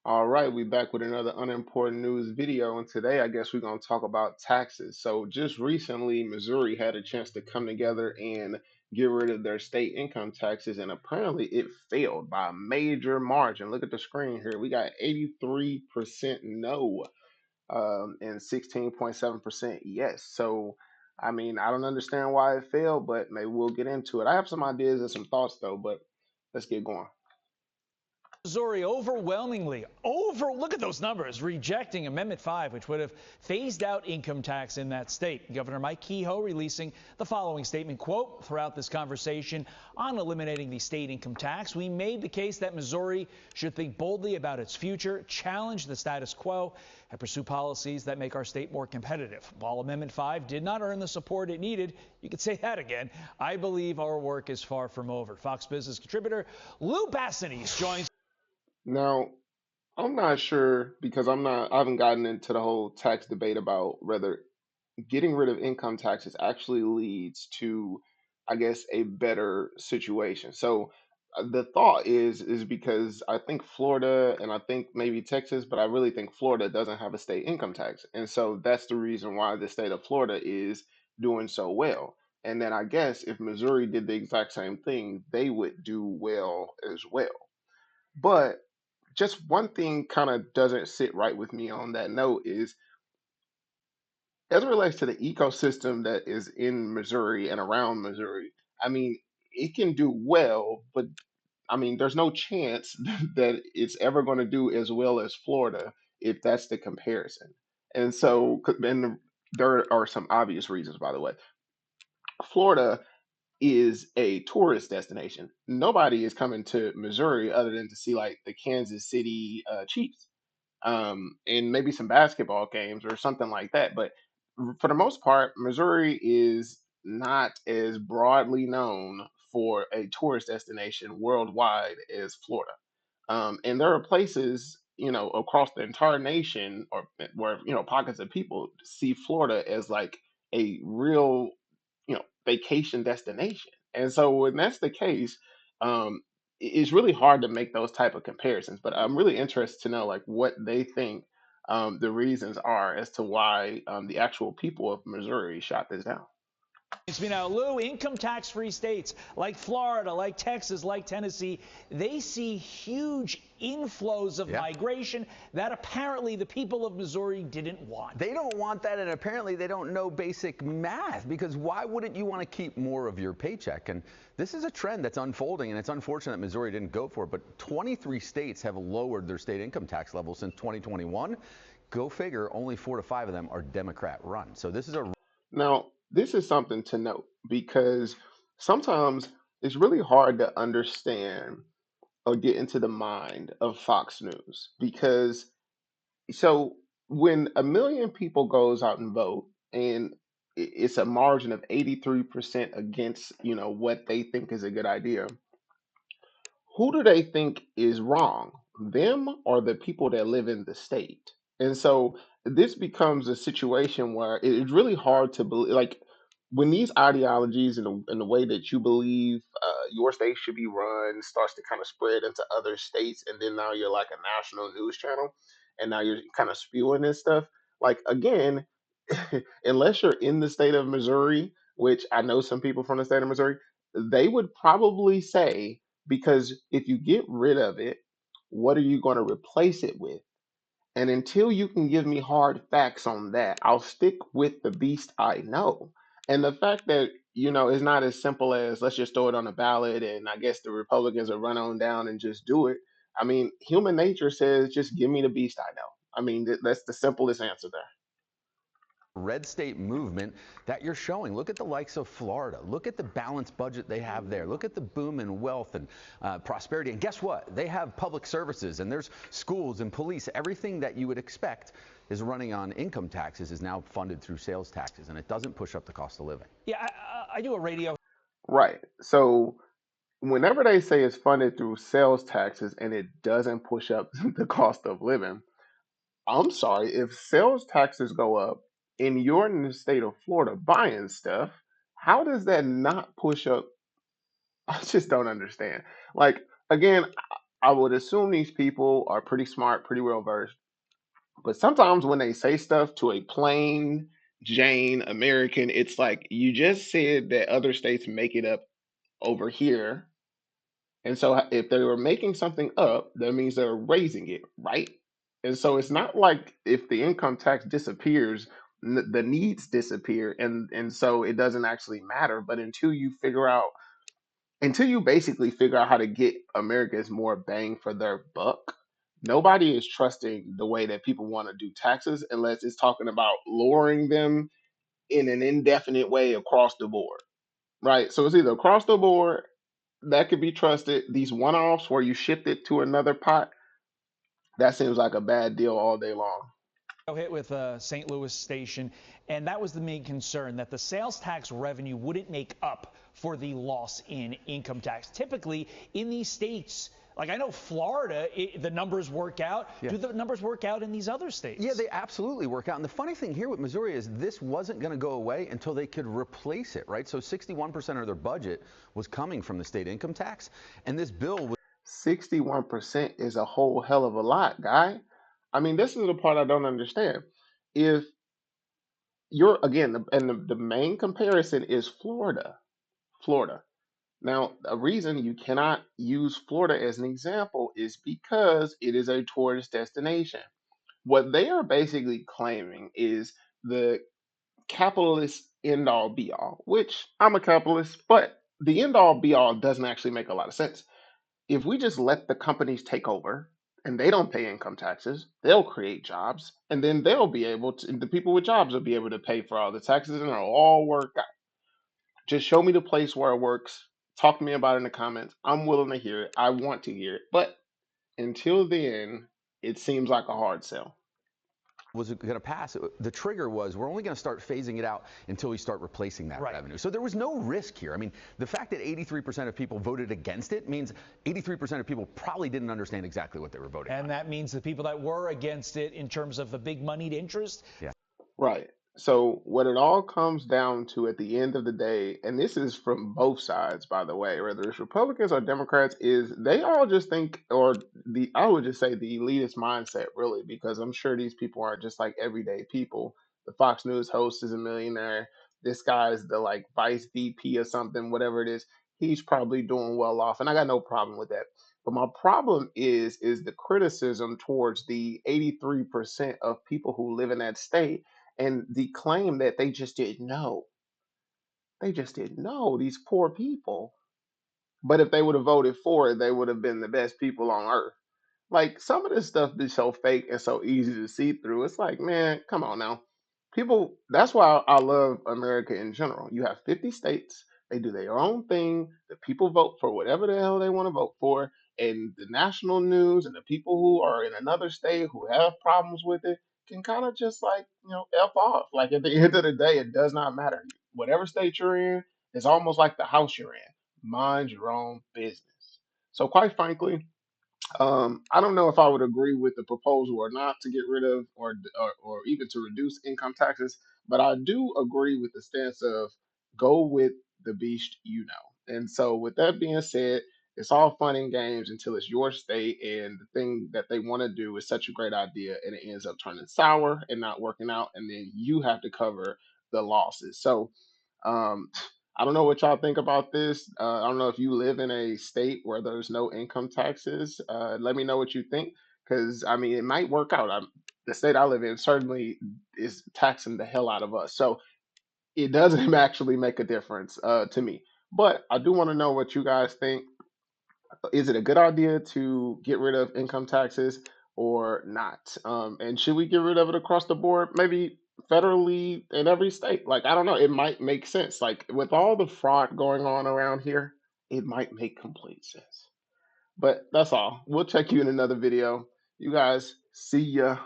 All right, we back with another unimportant news video, and today I guess we're going to talk about taxes. So just recently, Missouri had a chance to come together and get rid of their state income taxes, and apparently it failed by a major margin. Look at the screen here. We got 83% no, and 16.7% yes. So, I mean, I don't understand why it failed, but maybe we'll get into it. I have some ideas and some thoughts though, but let's get going. Missouri overwhelmingly, look at those numbers, rejecting Amendment 5, which would have phased out income tax in that state. Governor Mike Kehoe releasing the following statement, quote, throughout this conversation on eliminating the state income tax, we made the case that Missouri should think boldly about its future, challenge the status quo, and pursue policies that make our state more competitive. While Amendment 5 did not earn the support it needed, you could say that again, I believe our work is far from over. Fox Business contributor Lou Bassinis joins. Now, I'm not sure because I haven't gotten into the whole tax debate about whether getting rid of income taxes actually leads to, I guess, a better situation. So the thought is because I think Florida and I think maybe Texas, but I really think Florida doesn't have a state income tax. And so that's the reason why the state of Florida is doing so well. And then I guess if Missouri did the exact same thing, they would do well as well. But just one thing kind of doesn't sit right with me on that note is as it relates to the ecosystem that is in Missouri and around Missouri. I mean, it can do well, but I mean, there's no chance that it's ever going to do as well as Florida if that's the comparison. And so, and there are some obvious reasons, by the way. Florida is a tourist destination. Nobody is coming to Missouri other than to see like the Kansas City Chiefs, and maybe some basketball games or something like that. But for the most part, Missouri is not as broadly known for a tourist destination worldwide as Florida. And there are places, across the entire nation or where, pockets of people see Florida as like a real, vacation destination. And so when that's the case, it's really hard to make those type of comparisons. But I'm really interested to know like what they think the reasons are as to why the actual people of Missouri shot this down. It's me now, Lou. Income tax free states like Florida, like Texas, like Tennessee, they see huge inflows of Yeah. migration that apparently the people of Missouri didn't want. They don't want that, and apparently they don't know basic math, because why wouldn't you want to keep more of your paycheck? And this is a trend that's unfolding, and it's unfortunate Missouri didn't go for it, but 23 states have lowered their state income tax level since 2021. Go figure, only 4 to 5 of them are Democrat run. So this is a Now, this is something to note because sometimes it's really hard to understand or get into the mind of Fox News because so when a million people goes out and vote and it's a margin of 83% against, what they think is a good idea, who do they think is wrong? Them or the people that live in the state? And so this becomes a situation where it's really hard to believe, like when these ideologies and the way that you believe your state should be run starts to kind of spread into other states, and then now you're like a national news channel, and now you're kind of spewing this stuff. Like again, unless you're in the state of Missouri, which I know some people from the state of Missouri, they would probably say because if you get rid of it, what are you going to replace it with? And until you can give me hard facts on that, I'll stick with the beast I know. And the fact that, it's not as simple as let's just throw it on a ballot and I guess the Republicans will run on down and just do it. I mean, human nature says just give me the beast I know. I mean, that's the simplest answer there. red state movement that you're showing. Look at the likes of Florida. Look at the balanced budget they have there. Look at the boom in wealth and prosperity. And guess what? They have public services, and there's schools and police. Everything that you would expect is running on income taxes is now funded through sales taxes, and it doesn't push up the cost of living. Yeah, I do a radio. Right. So whenever they say it's funded through sales taxes and it doesn't push up the cost of living, I'm sorry, if sales taxes go up and you're in the state of Florida buying stuff, how does that not push up? I just don't understand. Like, again, I would assume these people are pretty smart, pretty well versed. But sometimes when they say stuff to a plain Jane American, it's like you just said that other states make it up over here. And so if they were making something up, that means they're raising it, right? And so it's not like if the income tax disappears, the needs disappear, and so it doesn't actually matter. But until you basically figure out how to get Americans more bang for their buck, nobody is trusting the way that people want to do taxes unless it's talking about lowering them in an indefinite way across the board, right? So it's either across the board that could be trusted. These one offs where you shift it to another pot, that seems like a bad deal all day long. Hit with a St. Louis station, and that was the main concern, that the sales tax revenue wouldn't make up for the loss in income tax. Typically, in these states, like I know Florida, the numbers work out. Yeah. Do the numbers work out in these other states? Yeah, they absolutely work out. And the funny thing here with Missouri is this wasn't going to go away until they could replace it, right? So 61% of their budget was coming from the state income tax, and this bill was 61% is a whole hell of a lot, guy. I mean, this is the part I don't understand. If you're, again, the main comparison is Florida. Florida. Now, a reason you cannot use Florida as an example is because it is a tourist destination. What they are basically claiming is the capitalist end all be all, which I'm a capitalist, but the end all be all doesn't actually make a lot of sense. If we just let the companies take over and they don't pay income taxes, they'll create jobs, and then they'll be able to, the people with jobs will be able to pay for all the taxes, and it'll all work out. Just show me the place where it works. Talk to me about it in the comments. I'm willing to hear it. I want to hear it. But until then, it seems like a hard sell. going to pass. The trigger was we're only going to start phasing it out until we start replacing that revenue. So there was no risk here. I mean, the fact that 83% of people voted against it means 83% of people probably didn't understand exactly what they were voting on. And that means the people that were against it in terms of the big moneyed interest. Yeah. Right. So what it all comes down to at the end of the day, and this is from both sides, by the way, whether it's Republicans or Democrats, is they all just think, or I would just say the elitist mindset, really, because I'm sure these people aren't just like everyday people. The Fox News host is a millionaire. This guy is the like vice VP or something, whatever it is. He's probably doing well off, and I got no problem with that. But my problem is the criticism towards the 83% of people who live in that state and the claim that they just didn't know. They just didn't know, these poor people. But if they would have voted for it, they would have been the best people on earth. Like some of this stuff is so fake and so easy to see through. It's like, man, come on now. People, that's why I love America in general. You have 50 states, they do their own thing. The people vote for whatever the hell they want to vote for. And the national news and the people who are in another state who have problems with it can kind of just like, F off. Like at the end of the day, it does not matter. Whatever state you're in, it's almost like the house you're in. Mind your own business. So, quite frankly, I don't know if I would agree with the proposal or not to get rid of or even to reduce income taxes, but I do agree with the stance of go with the beast you know. And so, with that being said, it's all fun and games until it's your state and the thing that they want to do is such a great idea and it ends up turning sour and not working out, and then you have to cover the losses. So, um, I don't know what y'all think about this. I don't know if you live in a state where there's no income taxes. Let me know what you think, because I mean, it might work out. The state I live in certainly is taxing the hell out of us, so it doesn't actually make a difference to me. But I do want to know what you guys think. Is it a good idea to get rid of income taxes or not? And should we get rid of it across the board? Maybe federally in every state. Like, I don't know. It might make sense. Like, with all the fraud going on around here, it might make complete sense. But that's all. We'll check you in another video. You guys, see ya.